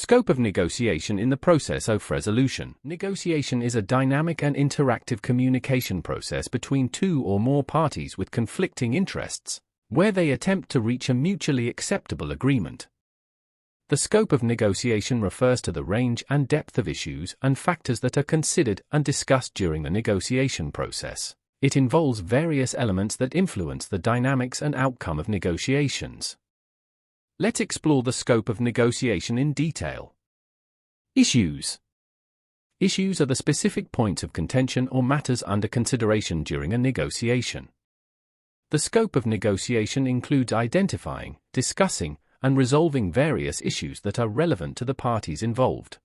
Scope of negotiation in the process of resolution. Negotiation is a dynamic and interactive communication process between two or more parties with conflicting interests, where they attempt to reach a mutually acceptable agreement. The scope of negotiation refers to the range and depth of issues and factors that are considered and discussed during the negotiation process. It involves various elements that influence the dynamics and outcome of negotiations. Let's explore the scope of negotiation in detail. Issues. Issues are the specific points of contention or matters under consideration during a negotiation. The scope of negotiation includes identifying, discussing, and resolving various issues that are relevant to the parties involved.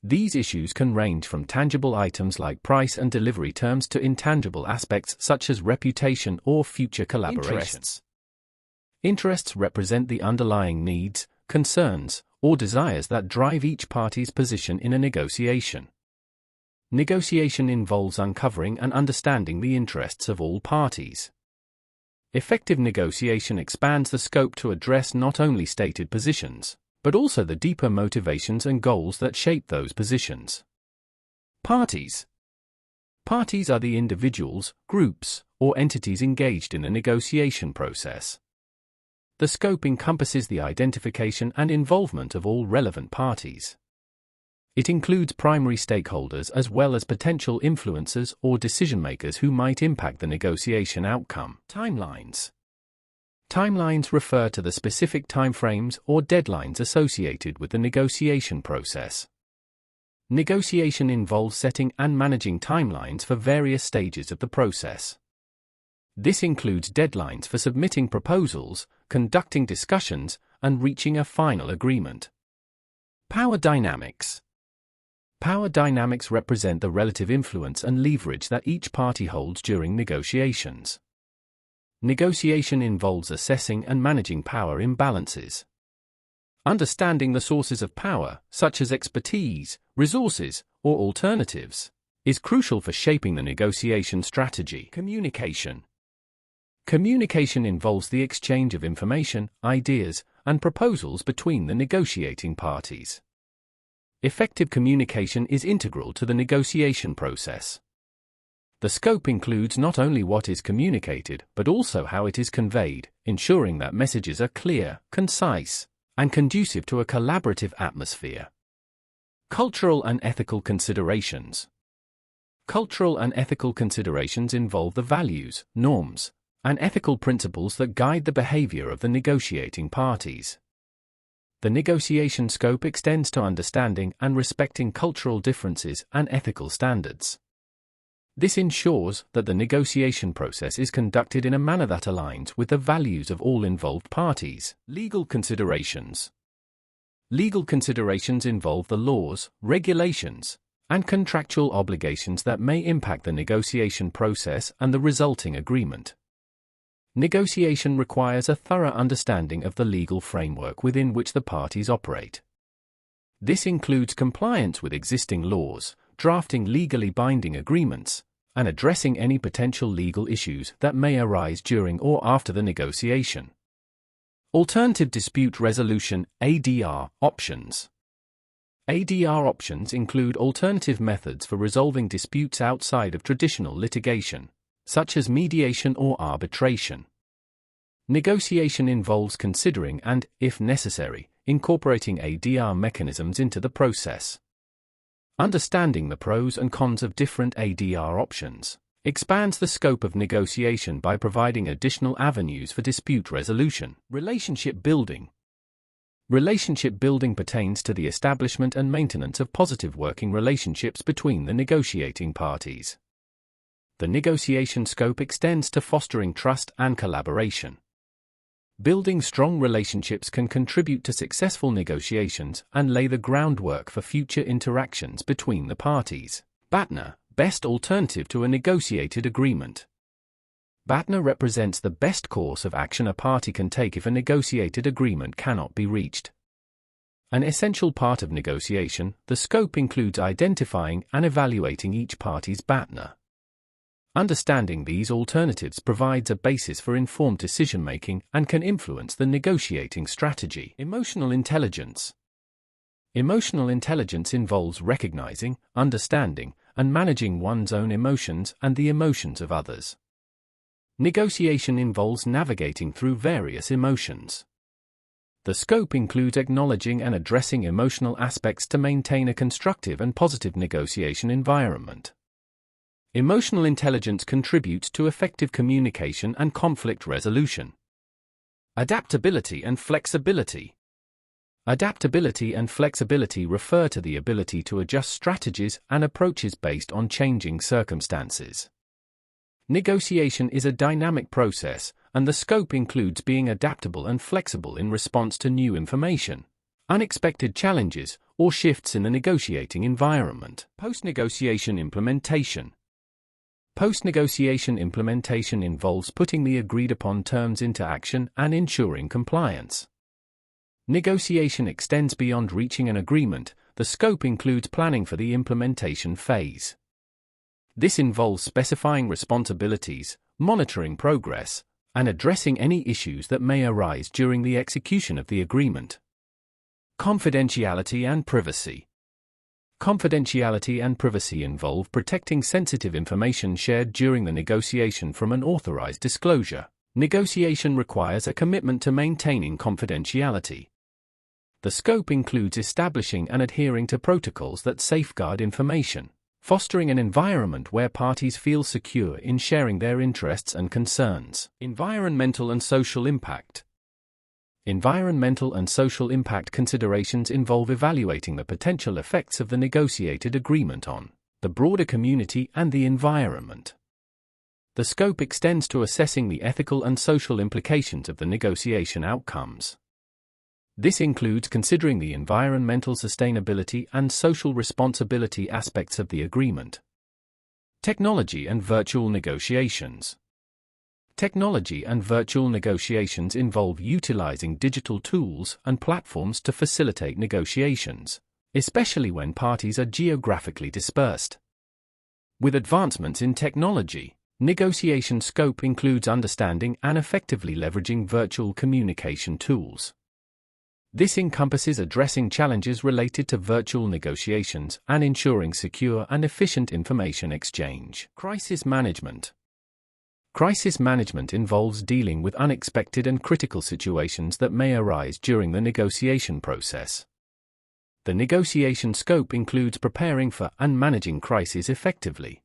These issues can range from tangible items like price and delivery terms to intangible aspects such as reputation or future collaboration. Interests represent the underlying needs, concerns, or desires that drive each party's position in a negotiation. Negotiation involves uncovering and understanding the interests of all parties. Effective negotiation expands the scope to address not only stated positions, but also the deeper motivations and goals that shape those positions. Parties. Parties are the individuals, groups, or entities engaged in a negotiation process. The scope encompasses the identification and involvement of all relevant parties. It includes primary stakeholders as well as potential influencers or decision-makers who might impact the negotiation outcome. Timelines. Timelines refer to the specific timeframes or deadlines associated with the negotiation process. Negotiation involves setting and managing timelines for various stages of the process. This includes deadlines for submitting proposals, conducting discussions, and reaching a final agreement. Power dynamics. Power dynamics represent the relative influence and leverage that each party holds during negotiations. Negotiation involves assessing and managing power imbalances. Understanding the sources of power, such as expertise, resources, or alternatives, is crucial for shaping the negotiation strategy. Communication. Communication involves the exchange of information, ideas, and proposals between the negotiating parties. Effective communication is integral to the negotiation process. The scope includes not only what is communicated, but also how it is conveyed, ensuring that messages are clear, concise, and conducive to a collaborative atmosphere. Cultural and ethical considerations. Cultural and ethical considerations involve the values, norms, and ethical principles that guide the behavior of the negotiating parties. The negotiation scope extends to understanding and respecting cultural differences and ethical standards. This ensures that the negotiation process is conducted in a manner that aligns with the values of all involved parties. Legal considerations. Legal considerations involve the laws, regulations, and contractual obligations that may impact the negotiation process and the resulting agreement. Negotiation requires a thorough understanding of the legal framework within which the parties operate. This includes compliance with existing laws, drafting legally binding agreements, and addressing any potential legal issues that may arise during or after the negotiation. Alternative dispute resolution (ADR) options. ADR options include alternative methods for resolving disputes outside of traditional litigation, such as mediation or arbitration. Negotiation involves considering and, if necessary, incorporating ADR mechanisms into the process. Understanding the pros and cons of different ADR options expands the scope of negotiation by providing additional avenues for dispute resolution. Relationship building. Relationship building pertains to the establishment and maintenance of positive working relationships between the negotiating parties. The negotiation scope extends to fostering trust and collaboration. Building strong relationships can contribute to successful negotiations and lay the groundwork for future interactions between the parties. BATNA, best alternative to a negotiated agreement. BATNA represents the best course of action a party can take if a negotiated agreement cannot be reached. An essential part of negotiation, the scope includes identifying and evaluating each party's BATNA. Understanding these alternatives provides a basis for informed decision-making and can influence the negotiating strategy. Emotional intelligence. Emotional intelligence involves recognizing, understanding, and managing one's own emotions and the emotions of others. Negotiation involves navigating through various emotions. The scope includes acknowledging and addressing emotional aspects to maintain a constructive and positive negotiation environment. Emotional intelligence contributes to effective communication and conflict resolution. Adaptability and flexibility. Adaptability and flexibility refer to the ability to adjust strategies and approaches based on changing circumstances. Negotiation is a dynamic process, and the scope includes being adaptable and flexible in response to new information, unexpected challenges, or shifts in the negotiating environment. Post-negotiation implementation. Post-negotiation implementation involves putting the agreed-upon terms into action and ensuring compliance. Negotiation extends beyond reaching an agreement. The scope includes planning for the implementation phase. This involves specifying responsibilities, monitoring progress, and addressing any issues that may arise during the execution of the agreement. Confidentiality and privacy. Confidentiality and privacy involve protecting sensitive information shared during the negotiation from unauthorized disclosure. Negotiation requires a commitment to maintaining confidentiality. The scope includes establishing and adhering to protocols that safeguard information, fostering an environment where parties feel secure in sharing their interests and concerns. Environmental and social impact. Environmental and social impact considerations involve evaluating the potential effects of the negotiated agreement on the broader community and the environment. The scope extends to assessing the ethical and social implications of the negotiation outcomes. This includes considering the environmental sustainability and social responsibility aspects of the agreement. Technology and virtual negotiations. Technology and virtual negotiations involve utilizing digital tools and platforms to facilitate negotiations, especially when parties are geographically dispersed. With advancements in technology, negotiation scope includes understanding and effectively leveraging virtual communication tools. This encompasses addressing challenges related to virtual negotiations and ensuring secure and efficient information exchange. Crisis management. Crisis management involves dealing with unexpected and critical situations that may arise during the negotiation process. The negotiation scope includes preparing for and managing crises effectively.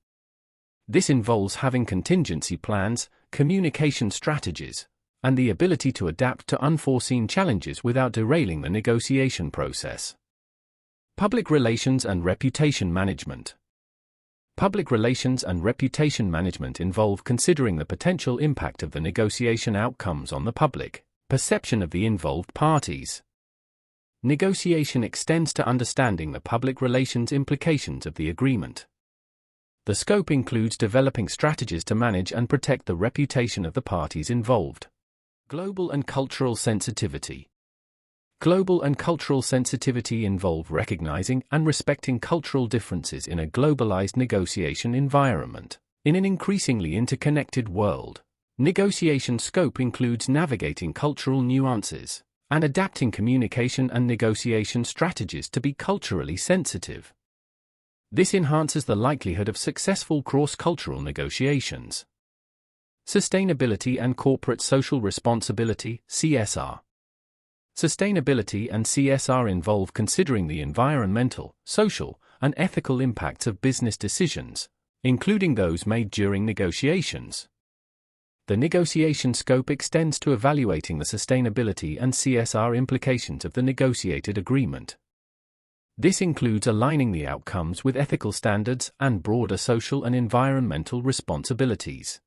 This involves having contingency plans, communication strategies, and the ability to adapt to unforeseen challenges without derailing the negotiation process. Public relations and reputation management. Public relations and reputation management involve considering the potential impact of the negotiation outcomes on the public perception of the involved parties. Negotiation extends to understanding the public relations implications of the agreement. The scope includes developing strategies to manage and protect the reputation of the parties involved. Global and cultural sensitivity. Global and cultural sensitivity involve recognizing and respecting cultural differences in a globalized negotiation environment. In an increasingly interconnected world, negotiation scope includes navigating cultural nuances and adapting communication and negotiation strategies to be culturally sensitive. This enhances the likelihood of successful cross-cultural negotiations. Sustainability and corporate social responsibility, CSR. Sustainability and CSR involve considering the environmental, social, and ethical impacts of business decisions, including those made during negotiations. The negotiation scope extends to evaluating the sustainability and CSR implications of the negotiated agreement. This includes aligning the outcomes with ethical standards and broader social and environmental responsibilities.